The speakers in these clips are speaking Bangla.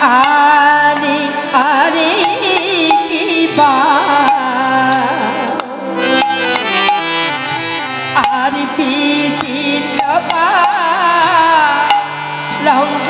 আরে আরে কিবা আর বিচিত্র রঙ্গ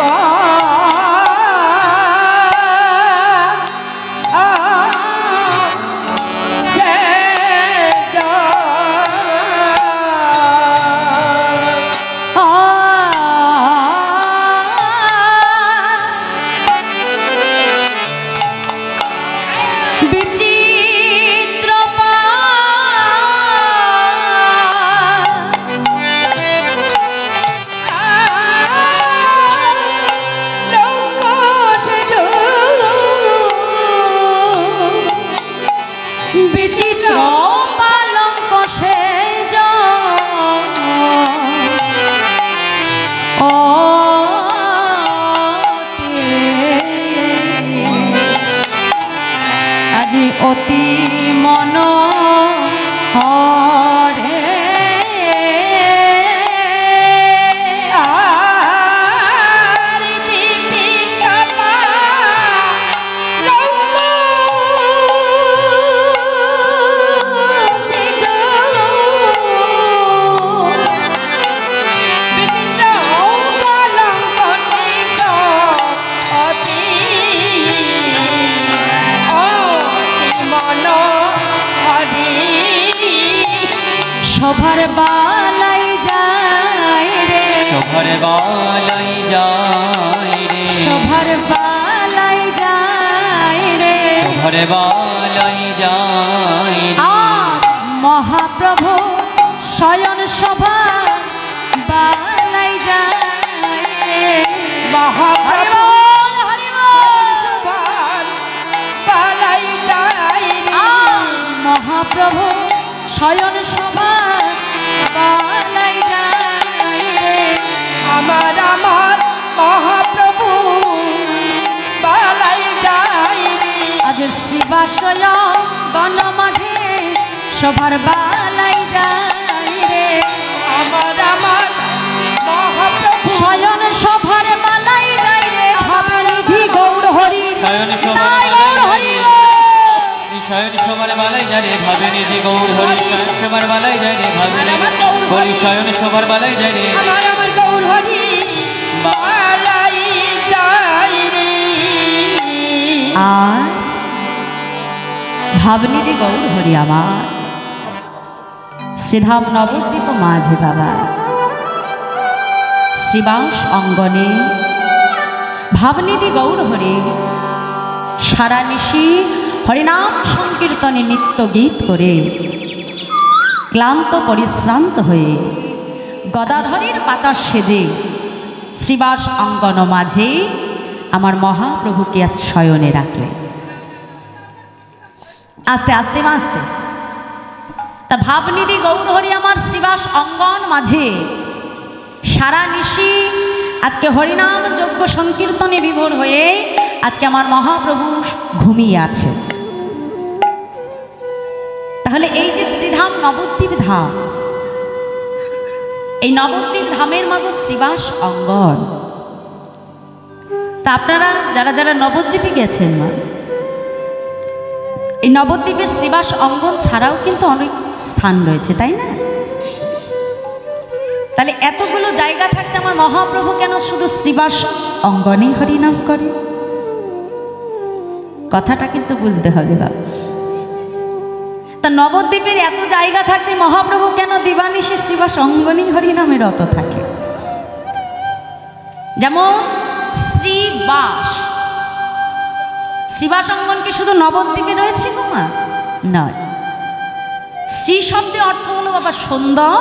অতি মন হরে শোভার বালাই যায় রে শোভার বালাই যায় রে শোভার বালাই যায় রে শোভার বালাই যায় রে মহাপ্রভু শয়ন শোভা বালাই যায় রে মহাপ্রভু বালাই যায় রে মহাপ্রভু শয়ন শোভা বালাই যায় রে আমার আমার মহাপ্রভু বালাই যায় রে আজ শিবাশয় বন মাঝে শোভার বালাই যায় রে আমার আমার মহাপ্রভু শয়ন শোভার বালাই যায় রে ভাবে নিধি গৌর হরি শয়ন শোভার বালাই শয়ন শোভার বালাই যায় রে ভাবে নিধি গৌর হরি শয়ন শোভার বালাই যায় রে ভাবে নিধি বলি শয়ন শোভার বালাই যায় রে আমার আমার গৌর হরি বালাই যায় রে আজ ভাবনিধি গৌর হরি আমার শ্রীধাম নবদ্বীপ মাঝে বাবা শ্রীবাস অঙ্গনে ভাবনিধি গৌর হরি সারা নিশি হরিনাম সংকীর্তনে নিত্য গীত করে ক্লান্ত পরিশ্রান্ত হয়ে গদাধরের পাতা সেজে শ্রীবাস অঙ্গন মাঝে আমার মহাপ্রভুকে আজ শয়নে রাখলে আস্তে আস্তে আস্তে তা ভাবনিধি গৌরহরি আমার শ্রীবাস অঙ্গন মাঝে সারা নিশি আজকে হরিনাম যজ্ঞ সংকীর্তনে বিভোর হয়ে আজকে আমার মহাপ্রভু ঘুমিয়ে আছে। তাহলে এই যে শ্রীধাম নবদ্বীপ ধাম, এই নবদ্বীপ ধামের মাগো শ্রীবাস অঙ্গন। তা আপনারা যারা যারা নবদ্বীপে গেছেন মা, এই নবদ্বীপের শ্রীবাস অঙ্গন ছাড়াও কিন্তু অনেক স্থান রয়েছে, তাই না? তাহলে এতগুলো জায়গা থাকতে আমার মহাপ্রভু কেন শুধু শ্রীবাস অঙ্গনেই হরিনাম করে? কথাটা কিন্তু বুঝতে হবে বাবা। তা নবদ্বীপের এত জায়গা থাকতে মহাপ্রভু কেন দিবানিশি শ্রীবাস অঙ্গনেই হরিনামে রত থাকে? যেমন শ্রীবাস, শ্রীবাস অঙ্গন কি শুধু নবদ্বীপে রয়েছে মা? নয়। শ্রী শব্দের অর্থ হলো বাবা সুন্দর,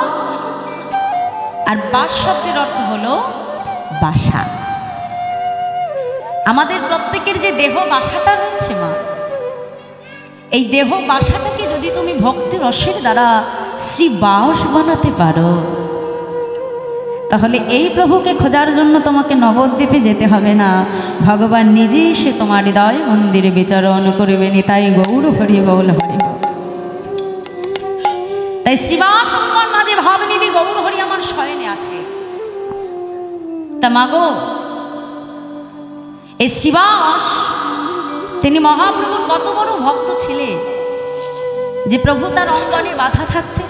আর বাস শব্দের অর্থ হলো বাসা। আমাদের প্রত্যেকের যে দেহ বাসাটা রয়েছে মা, এই দেহ বাসাটাকে যদি তুমি ভক্তি রসের দ্বারা শ্রীবাস বানাতে পারো, তাহলে এই প্রভুকে খোঁজার জন্য তোমাকে নবদ্বীপে যেতে হবে না, ভগবান নিজেই সে তোমার হৃদয় মন্দিরে বিচরণ করবেন। তাই গৌর হরি বল হরি বল। তাই শ্রীবাস অঙ্গন মাঝে ভাবনিধি গৌর হরি আমার শয়নে আছে। তা মাগো, এই শ্রীবাস তিনি মহাপ্রভুর কত বড় ভক্ত ছিলেন যে প্রভু তার অঙ্গনে বাধা থাকতেন।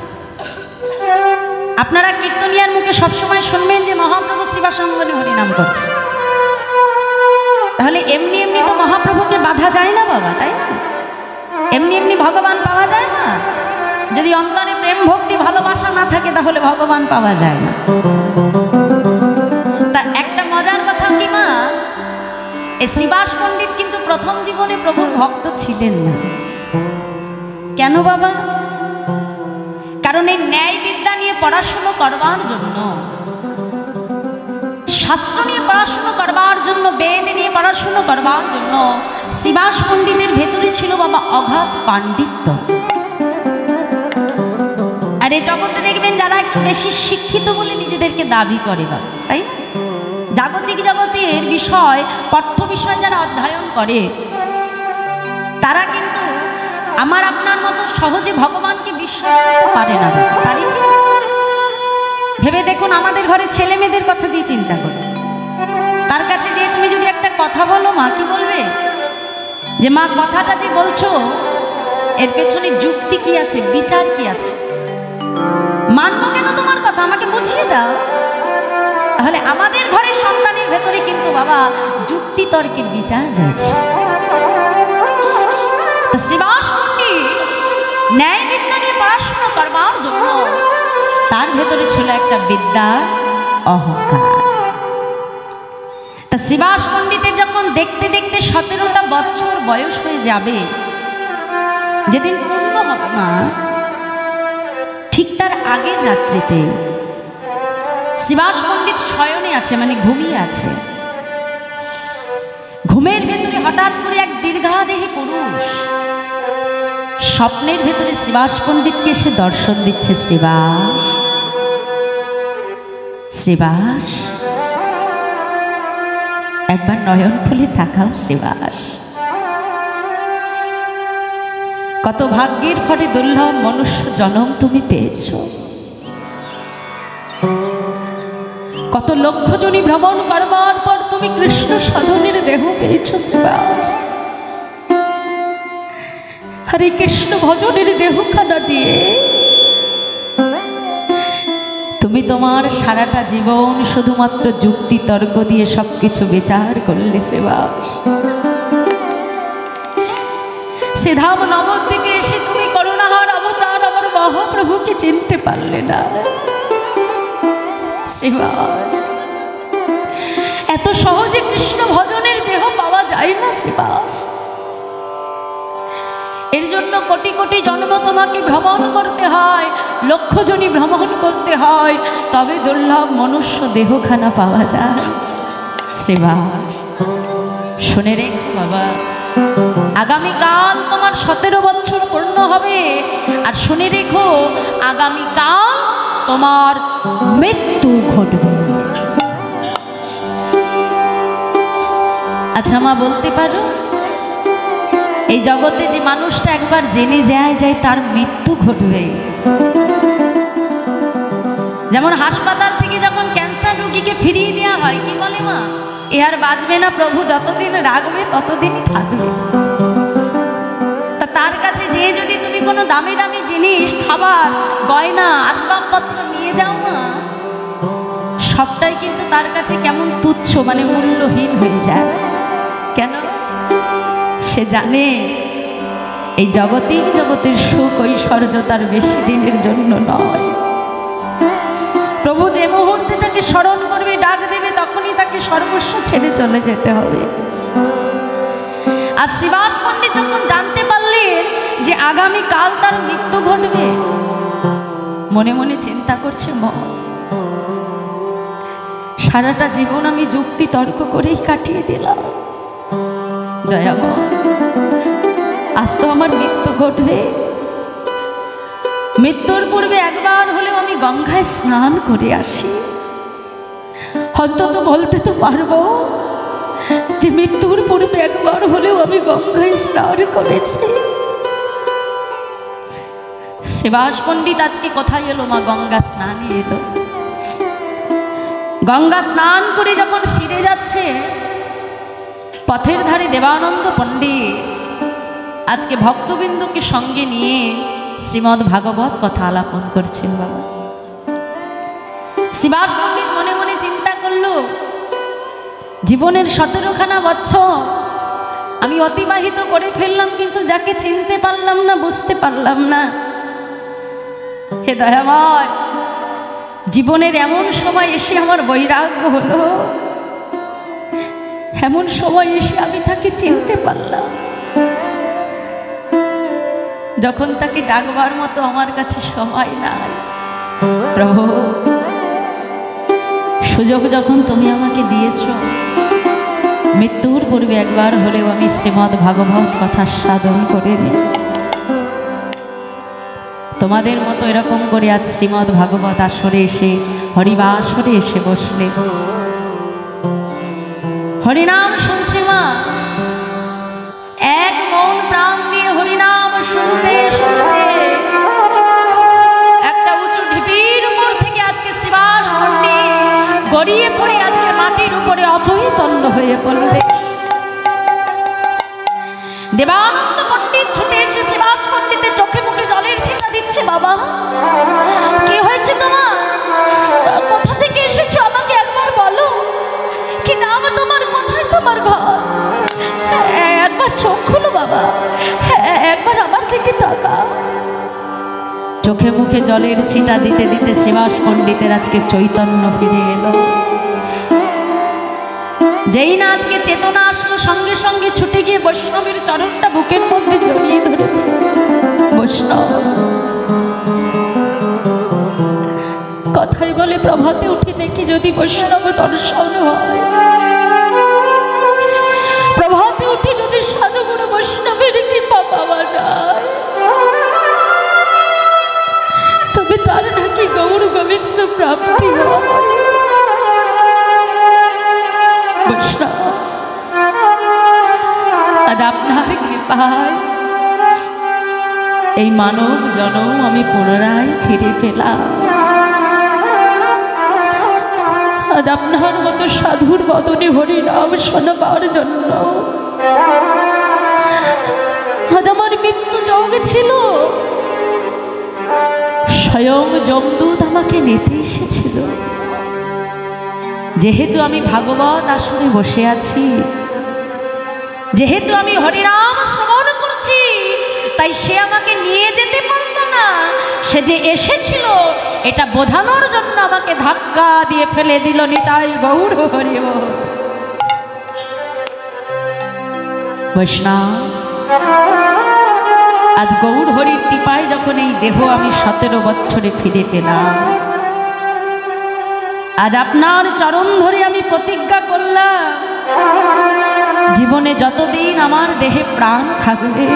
আপনারা কীর্তনিয়ার মুখে সবসময় শুনবেন যে মহাপ্রভু শ্রীবাস অঙ্গনে হরিনাম করছে। তাহলে এমনি এমনি তো মহাপ্রভুকে বাধা যায় না বাবা, তাই না? এমনি এমনি ভগবান পাওয়া যায় না। যদি অন্তরে প্রেম ভক্তি ভালোবাসা না থাকে তাহলে ভগবান পাওয়া যায় না। তা একটা মজার কথা কি মা, এই শ্রীবাস পণ্ডিত কিন্তু প্রথম জীবনে প্রভুর ভক্ত ছিলেন না। কেন বাবা? কারণ এই ন্যায় বিদ্যা নিয়ে পড়াশুনো করবার জন্য, শাস্ত্র নিয়ে পড়াশুনো করবার জন্য, বেদ নিয়ে পড়াশুনো করবার জন্য শ্রীবাস পণ্ডিতের ভেতরে ছিল বাবা অগাধ পাণ্ডিত্য। আর এই জগতে দেখবেন যারা একটু বেশি শিক্ষিত বলে নিজেদেরকে দাবি করে বাবা, তাই না? জাগতিক জগতের বিষয়, পাঠ্য বিষয় যারা অধ্যয়ন করে তারা কিন্তু আমার আপনার মতো সহজে ভগবানকে বিশ্বাস করতে পারে না। পারি কি? ভেবে দেখুন, আমাদের ঘরে ছেলে মেয়েদের কথা দিয়ে চিন্তা করো। তার কাছে যে তুমি যদি একটা কথা বলো, মা কি বলবে? যে মা কথাটা যে বলছো এর পেছনে যুক্তি কি আছে, বিচার কি আছে? মানবো কেন তোমার কথা? আমাকে বুঝিয়ে দাও। তাহলে আমাদের ঘরের সন্তানের ভেতরে কিন্তু বাবা যুক্তি তর্কের বিচার রয়েছে। শ্রীবাস পণ্ডিত ন্যায় বিদ্যা নিয়ে পড়াশোনা করবার জন্য তার ভেতরে ছিল একটা বিদ্যার অহংকার। তা শ্রীবাস পণ্ডিতের যখন দেখতে দেখতে 17টা বছর বয়স হয়ে যাবে, যেদিন পূর্ণ হবে না, ঠিক তার আগের রাত্রিতে শ্রীবাস পণ্ডিত শয়নে আছে, মানে ঘুমিয়ে আছে। ঘুমের ভেতরে হঠাৎ করে এক দীর্ঘাদেহী পুরুষ স্বপ্নের ভেতরে শ্রীবাস পণ্ডিতকে এসে দর্শন দিচ্ছে। শ্রীবাস, শ্রীবাস, একবার নয়ন খুলে তাকাও শ্রীবাস। কত ভাগ্যের ফলে দুর্লভ মনুষ্য জন্ম তুমি পেয়েছ, কত লক্ষ জনি ভ্রমণ করবার পর তুমি কৃষ্ণ সাধনের দেহ পেয়েছ শ্রীবাস। হরে কৃষ্ণ ভজনের দেহখানা দিয়ে তুমি তোমার সারাটা জীবন শুধুমাত্র যুক্তি তর্ক দিয়ে সবকিছু বিচার করলে শ্রীবাস। শ্রীধাম নবদ্বীপে এসে তুমি করুণাহার অবতার আমার মহাপ্রভুকে চিনতে পারলে না শ্রীবাস। এত সহজে কৃষ্ণ ভজনের দেহ পাওয়া যায় না শ্রীবাস। এর জন্য কোটি কোটি জন্ম তোমাকে ভ্রমণ করতে হয়, লক্ষ জনই ভ্রমণ করতে হয়, তবে দুর্লভ মনুষ্য দেহখানা পাওয়া যায় শ্রীবাস। শুনে রেখো বাবা, আগামীকাল তোমার 17 বছর পূর্ণ হবে। আর শুনে রেখো, আগামীকাল তোমার মৃত্যু ঘটবে। আচ্ছা মা, বলতে পারো এই জগতে যে মানুষটা একবার জেনে যায় তার মৃত্যু ঘটবে, যেমন হাসপাতাল থেকে যখন ক্যান্সার রোগীকে ফিরিয়ে দেওয়া হয়, কি বলে মা? এ আর বাঁচবে না, প্রভু যতদিন রাখবে ততদিনই থাকবে। তা তার কাছে যে যদি তুমি কোনো দামি দামি জিনিস, খাবার, গয়না, আসবাবপত্র নিয়ে যাও মা, সবটাই কিন্তু তার কাছে কেমন তুচ্ছ, মানে মূল্যহীন হয়ে যায়। কেন? সে জানে এই জগতের সুখ ঐশ্বর্য তার বেশি দিনের জন্য নয়। প্রভু যে মুহূর্তে তাকে স্মরণ করবে, ডাক দেবে, তখনই তাকে সর্বস্ব ছেড়ে চলে যেতে হবে। আর শ্রীবাস পণ্ডিত যখন জানতে পারলেন যে আগামীকাল তার মৃত্যু ঘটবে, মনে মনে চিন্তা করছে, সারাটা জীবন আমি যুক্তি তর্ক করেই কাটিয়ে দিলাম, দয়াময় আজ তো আমার মৃত্যু ঘটবে। মৃত্যুর পূর্বে একবার হলেও আমি গঙ্গায় স্নান করে আসি, অন্তত বলতে তো পারবো যে মৃত্যুর পূর্বে একবার হলেও আমি গঙ্গায় স্নান করেছি। শ্রীবাস পণ্ডিত আজকে কোথায় এলো মা? গঙ্গা স্নানে এলো। গঙ্গা স্নান করে যখন ফিরে যাচ্ছে, পথের ধারে দেবানন্দ পণ্ডিত আজকে ভক্তবিন্দুকে সঙ্গে নিয়ে শ্রীমদ্ ভাগবত কথা আলাপন করছেন। বাবা শ্রীবাস পণ্ডিত মনে মনে চিন্তা করল, জীবনের 17খানা বছর আমি অতিবাহিত করে ফেললাম, কিন্তু যাকে চিনতে পারলাম না, বুঝতে পারলাম না। হে দয়াময়, জীবনের এমন সময় এসে আমার বৈরাগ্য হলো, এমন সময় এসে আমি তাকে চিনতে পারলাম, যখন তাকে ডাকবার মতো আমার কাছে সময় নাই। প্রভু, সুযোগ যখন তুমি আমাকে দিয়েছ, মৃত্যুর পূর্বে একবার হলেও আমি শ্রীমদ্ ভাগবত কথা সাধন করে নিই। তোমাদের মতো এরকম করে আজ শ্রীমদ্ ভাগবত আসরে এসে, হরিবাসরে এসে বসলে, হরিনাম শুনছি মা, এক মন প্রাণ দিয়ে হরিনাম শুনতে শুনতে একটা উঁচু ঢিপির উপর থেকে আজকে শ্রীবাস পণ্ডিত গড়িয়ে পড়ে আজকে মাটির উপরে অচৈতন্য হয়ে পড়লে। দেবানন্দ পণ্ডিত ছুটে এসে শ্রীবাস পণ্ডিতের চোখে মুখে জলের ছিটা দিচ্ছে। বাবা, কি হয়েছে তোমার? কোথা থেকে এসেছো আমাকে একবার বলো। কি নাম তোমার? কোথায় তোমার ঘর? একবার চোখ খুলো বাবা, একবার আমার দিকে তাকা। চোখে মুখে জলের ছিটা দিতে দিতে শ্রীবাস পণ্ডিতের আজকে চৈতন্য ফিরে এলো। যেই না আজকে চেতনা আসলো, সঙ্গে সঙ্গে ছুটে গিয়ে বৈষ্ণবের চরণটা বুকের মধ্যে জড়িয়ে ধরেছে। বৈষ্ণব কথাই বলে প্রভাতে উঠে দেখি যদি বৈষ্ণব দর্শন হয়, প্রভাতে উঠে যদি সাধুগুরু বৈষ্ণবের কৃপা পাওয়া যায়, তবে তার নাকি গৌর গোবিন্দ প্রাপ্তি হয়। বৈষ্ণব, আজ আপনার কৃপায় এই মানব জনম আমি পুনরায় ফিরে পেলাম। আজ আপনার মতো সাধুর বদনে হরিনাম শোনাবার জন্য আজ আমার মৃত্যু যোগ ছিল। স্বয়ং যমদূত আমাকে নিতে এসেছিল। যেহেতু আমি ভাগবত আসরে বসে আছি, যেহেতু আমি হরিনাম শ্রবণ করছি, তাই সে আমাকে নিয়ে যেতে পারল না। সে যে এসেছিল এটা বোঝানোর জন্য আমাকে ধাক্কা দিয়ে ফেলে দিল। নিতাই গৌর হরি বল। বৈষ্ণব, আজ গৌর হরির কৃপায় যখন এই দেহ আমি 17 বছরে ফিরে পেলাম, আজ আপনার চরণ ধরে আমি প্রতিজ্ঞা করলাম, জীবনে যতদিন আমার দেহে প্রাণ থাকবে,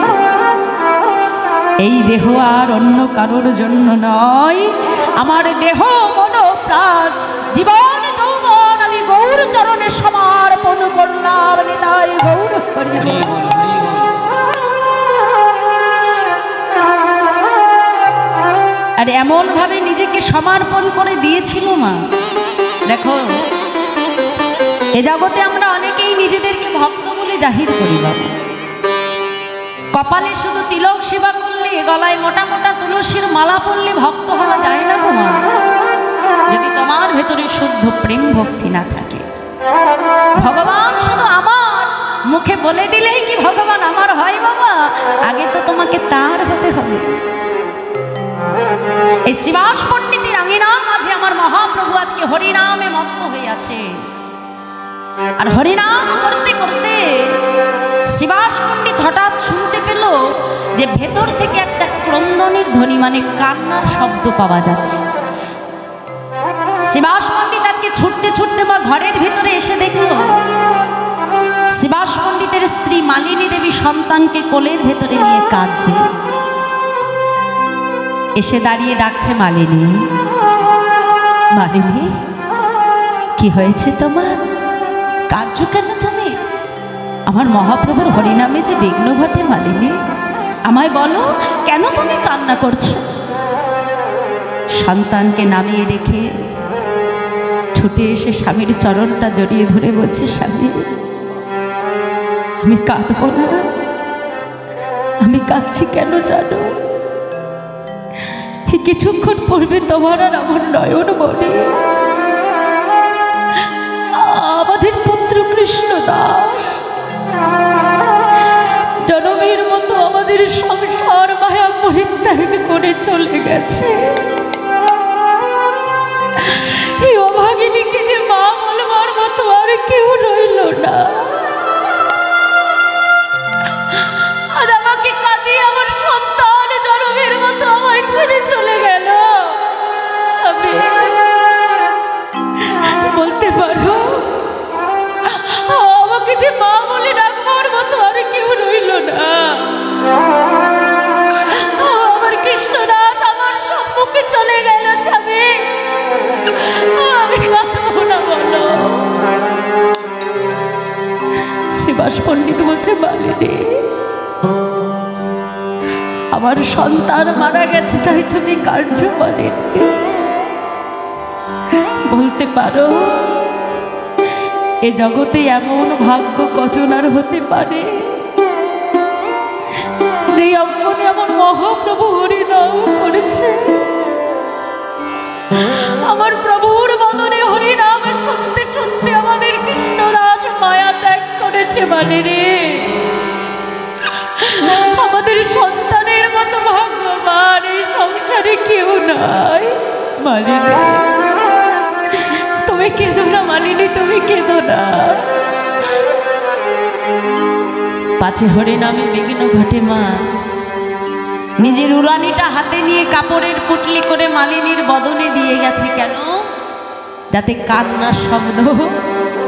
এই দেহ আর অন্য কারোর জন্য নয়। আমার দেহ, মন, প্রাণ, জীবন, যৌবন আমি গৌর চরণে সমর্পণ করলাম। নিতাই গৌর হরি বল। আর এমন ভাবে নিজেকে সমর্পণ করে দিয়েছিল মা। দেখো, এ জগতে আমরা অনেকেই নিজেদেরকে ভক্ত বলে জাহির করি। বাবা, কপালে শুধু তিলক সেবা করলে, গলায় মোটা মোটা তুলসীর মালা পরলে ভক্ত হওয়া যায় না গো মা, যদি তোমার ভেতরে শুদ্ধ প্রেম ভক্তি না থাকে। ভগবান শুধু আমার মুখে বলে দিলেই কি ভগবান আমার হয় বাবা? আগে তো তোমাকে তার হতে হবে। এই শ্রীবাস পণ্ডিতের আঙিনার মাঝে আমার মহাপ্রভু আজকে হরিনামে মগ্ন হয়ে আছে। আর হরিনাম করতে করতে শ্রীবাস পণ্ডিত হঠাৎ শুনতে পেল যে ভেতর থেকে একটা ক্রন্দনের ধ্বনি, মানে কান্নার শব্দ পাওয়া যাচ্ছে। শ্রীবাস পণ্ডিত আজকে ছুটতে ছুটতে বা ঘরের ভিতরে এসে দেখল শ্রীবাস পণ্ডিতের স্ত্রী মালিনী দেবী সন্তানকে কোলের ভেতরে নিয়ে কাঁদছে। এসে দাঁড়িয়ে ডাকছে, মালিনী, মালিনী, কি হয়েছে তোমার? কাঁদছো কেন তুমি? আমার মহাপ্রভুর হরিনামে যে বিঘ্ন ঘটে মালিনী, আমায় বলো কেন তুমি কান্না করছো? সন্তানকে নামিয়ে রেখে ছুটে এসে স্বামীর চরণটা জড়িয়ে ধরে বলছে, স্বামী আমি কাঁদব না। আমি কাঁদছি কেন জানো? এই কিছুক্ষণ পূর্বে তোমার আর আমার নয়ন বলে আমাদের পুত্র কৃষ্ণ দাস জনমের মতো আমাদের সংসার মায়া পরিত্যাগ করে চলে গেছে। এই অভাগিনীকে যে মা বলবার মতো আর কেউ রইল না। আজ আমাকে কাঁদিয়ে আমার সন্তান জনমের মতো আমায় ছেড়ে চলে গেল। বলতে পারো আমাকে যে মা বলে ডাকবার মতো আর কেউ রইল না। আমার কৃষ্ণদাস আমার সম্মুখে চলে গেল। স্বামী আমি কাঁদবো না বলো? শ্রীবাস পণ্ডিত বলছে মালিনী আমার সন্তান মারা গেছে তাই তুমি কার্য বলেনি। বলতে পারো এ জগতে এমন ভাগ্য কজন আর হতে পারে যে অঙ্গনে আমার মহাপ্রভু হরিনাম করেছে। আমার প্রভুর বদনে হরিনাম শুনতে শুনতে আমাদের কৃষ্ণদাস মায়া ত্যাগ করেছে। মানে রে আমাদের সন্তানের মতো ভাগ্যবান এই সংসারে কেউ নাই। মালিনী তুমি কেঁদো না। মালিনী তুমি কেঁদো না। পাছে হরিনামে বিঘ্ন ঘটে মা। নিজের উড়ানিটা হাতে নিয়ে কাপড়ের পুটলি করে মালিনীর বদনে দিয়ে গেছে। কেন? যাতে কান্নার শব্দ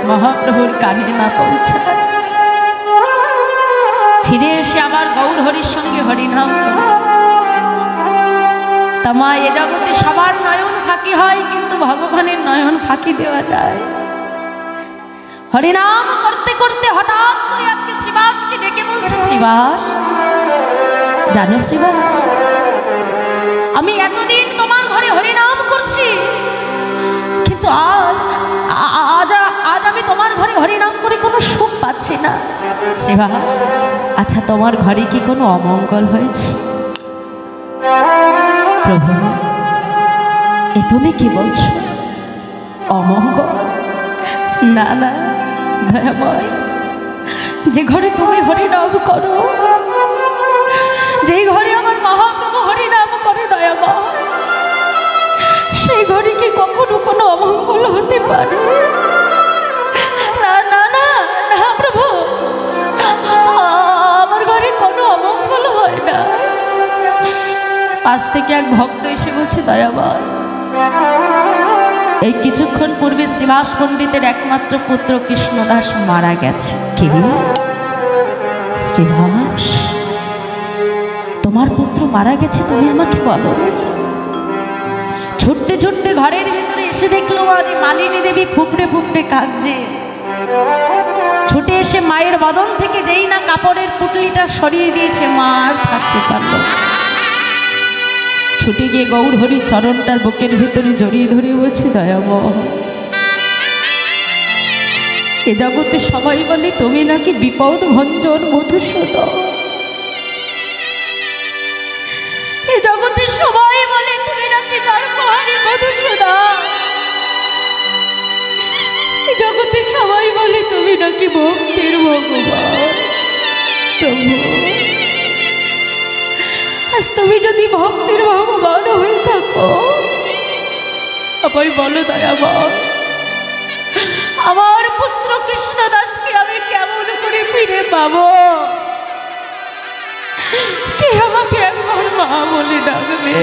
মহাপ্রভুর কানে না পৌঁছায়। ফিরে এসে আবার গৌর হরির সঙ্গে হরিনাম করছে। তা মা এ জগতে সবার নয়ন ফাঁকি হয় কিন্তু ভগবানের নয়ন ফাঁকি দেওয়া যায়? হরিনাম করতে করতে হঠাৎ করে আজকে শ্রীবাসকে ডেকে বলছে শ্রীবাস জানো শ্রীবাস আমি এতদিন তোমার ঘরে হরিনাম করছি কিন্তু আজ আজ আজ আমি তোমার ঘরে হরিনাম করে কোনো সুখ পাচ্ছি না। শ্রীবাস আচ্ছা তোমার ঘরে কি কোনো অমঙ্গল হয়েছে? প্রভু এ তুমি কি বলছো? অমঙ্গল? না না দয়াময়, যে ঘরে তুমি হরিনাম করো, যে ঘরে আমার মহাপ্রভু হরিনাম করে দয়াময়, সেই ঘরে কি কখনো কোনো অমঙ্গল হতে পারে? না না না না প্রভু, আমার ঘরে কোনো অমঙ্গল হয় না। পাশ থেকে এক ভক্ত এসে বলছে দয়াময় এই কিছুক্ষণ পূর্বে শ্রীবাস পণ্ডিতের একমাত্র পুত্র কৃষ্ণদাস মারা গেছে। কি? শ্রীবাস তোমার পুত্র মারা গেছে তুমি আমাকে বলো? ছুটতে ছুটতে ঘরের ভিতরে এসে দেখলো আর মালিনী দেবী ফুপড়ে ফুপড়ে কাঁদছে। ছুটে এসে মায়ের বদন থেকে যেই না কাপড়ের পুটলিটা সরিয়ে দিয়েছে মা আর থাকতে পারল। ছুটে গিয়ে গৌর হরি চরণটার বুকের ভিতরে জড়িয়ে ধরে বলছে দয়াময় এ জগতে সবাই বলে তুমি নাকি বিপদ ভঞ্জন মধুসূদন। এ জগতে সবাই বলে তুমি নাকি তারপরে মধুসূদন। এ জগতে সবাই বলে তুমি নাকি ভক্তির ভগবান। প্রভু আজ তুমি যদি ভক্তির ভগবান হয়ে থাকো আমায় বলো দয়াময় আমার পুত্র কৃষ্ণদাসকে আমি কেমন করে ফিরে পাবো? কে আমাকে একবার মা বলে ডাকবে?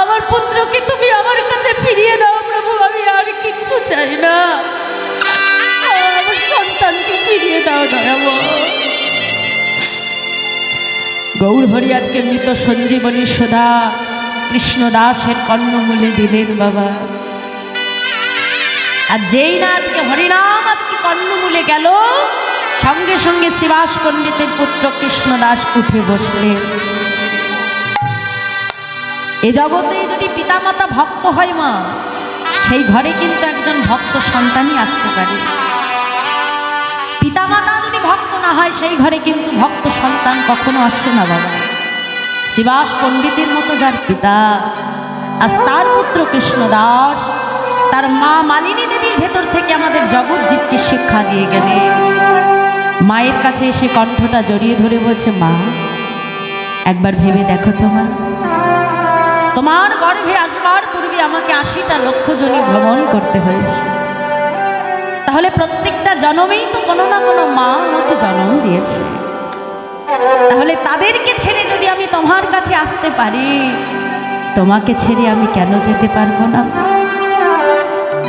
আমার পুত্রকে তুমি আমার কাছে ফিরিয়ে দাও প্রভু, আমি আর কিচ্ছু চাই না। আমার সন্তানকে ফিরিয়ে দাও দয়াময়। গৌর হরি আজকে মৃত সঞ্জীবনী সদা কৃষ্ণদাসের কর্ণমূলে দিলেন বাবা। আর যেই না আজকে হরিনাম আজকে কর্ণমূলে গেল সঙ্গে সঙ্গে শ্রীবাস পণ্ডিতের পুত্র কৃষ্ণদাস উঠে বসলেন। এ জগতে যদি পিতামাতা ভক্ত হয় মা সেই ঘরে কিন্তু একজন ভক্ত সন্তানই আসতে পারে। হয় সেই ঘরে কিন্তু ভক্ত সন্তান কখনো আসে না বাবা। শ্রীবাস পণ্ডিতের মতো যার পিতা, আজ তার পুত্র কৃষ্ণদাস তার মা মালিনী দেবীর ভেতর থেকে আমাদের জগৎজীবকে শিক্ষা দিয়ে গেলে মায়ের কাছে এসে কণ্ঠটা জড়িয়ে ধরে বলছে, মা একবার ভেবে দেখো তোমার গর্ভে আসবার পূর্বে আমাকে ৮০টা লক্ষ জনি ভ্রমণ করতে হয়েছে, তাহলে প্রত্যেকটা জন্মেই তো কোনো না কোনো মা আমাকে জন্ম দিয়েছে, তাহলে তাদেরকে ছেড়ে যদি আমি তোমার কাছে আসতে পারি, তোমাকে ছেড়ে আমি কেন যেতে পারবো না?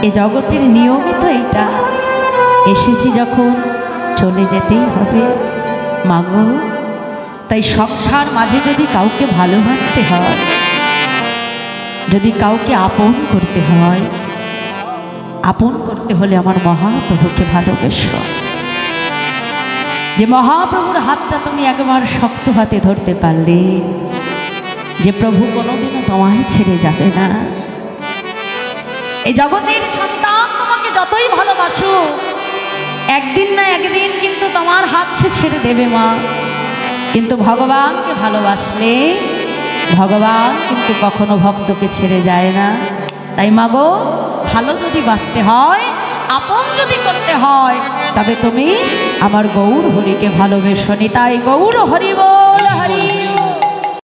এ জগতের নিয়মই তো এইটা, এসেছি যখন চলে যেতেই হবে মাগো। তাই সংসার মাঝে যদি কাউকে ভালোবাসতে হয়, যদি কাউকে আপন করতে হয়, আপন করতে হলে আমার মহাপ্রভুকে ভালোবেসো। যে মহাপ্রভুর হাতটা তুমি একবার শক্ত হাতে ধরতে পারলে, যে প্রভু কোনোদিনও তোমায় ছেড়ে যাবে না। এই জগতের সন্তান তোমাকে যতই ভালোবাসো, একদিন না একদিন কিন্তু তোমার হাত সে ছেড়ে দেবে মা। কিন্তু ভগবানকে ভালোবাসলে ভগবান কিন্তু কখনো ভক্তকে ছেড়ে যায় না। তাই মাগো, ভালো যদি বাঁচতে হয়, আপন যদি করতে হয়, তবে তুমি আমার গৌর হরিকে ভালোবেসো। তাই গৌর হরি বল হরি।